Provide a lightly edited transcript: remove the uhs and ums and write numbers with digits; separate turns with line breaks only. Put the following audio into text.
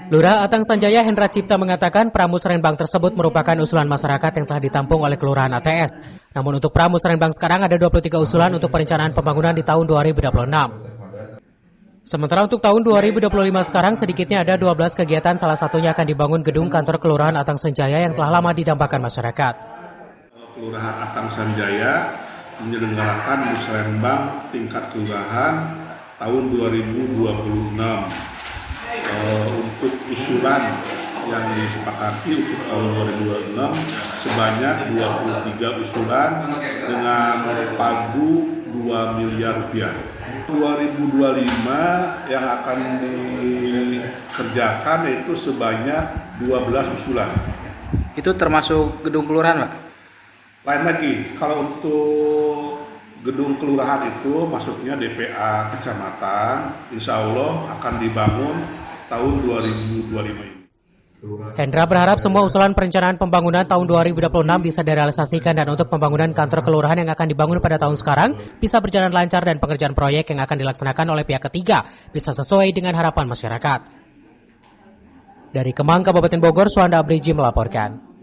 Lurah Atang Sanjaya Hendra Cipta mengatakan Pramusrenbang tersebut merupakan usulan masyarakat yang telah ditampung oleh Kelurahan ATS. Namun untuk Pramusrenbang sekarang ada 23 usulan untuk perencanaan pembangunan di tahun 2026. Sementara untuk tahun 2025 sekarang sedikitnya ada 12 kegiatan, salah satunya akan dibangun gedung kantor Kelurahan Atang Sanjaya yang telah lama didambakan masyarakat.
Kelurahan Atang Sanjaya menyelenggarakan Musrenbang tingkat kelurahan tahun 2026. Untuk usulan yang disepakati untuk tahun 2026 sebanyak 23 usulan dengan pagu 2 miliar rupiah. 2025 yang akan dikerjakan itu sebanyak 12 usulan.
Itu termasuk gedung kelurahan, Pak?
Lain lagi, kalau untuk gedung kelurahan itu masuknya DPA kecamatan, insya Allah akan dibangun tahun 2025 ini.
Hendra berharap semua usulan perencanaan pembangunan tahun 2026 bisa direalisasikan dan untuk pembangunan kantor kelurahan yang akan dibangun pada tahun sekarang bisa berjalan lancar dan pengerjaan proyek yang akan dilaksanakan oleh pihak ketiga bisa sesuai dengan harapan masyarakat. Dari Kemang, Kabupaten Bogor, Suanda Abriji melaporkan.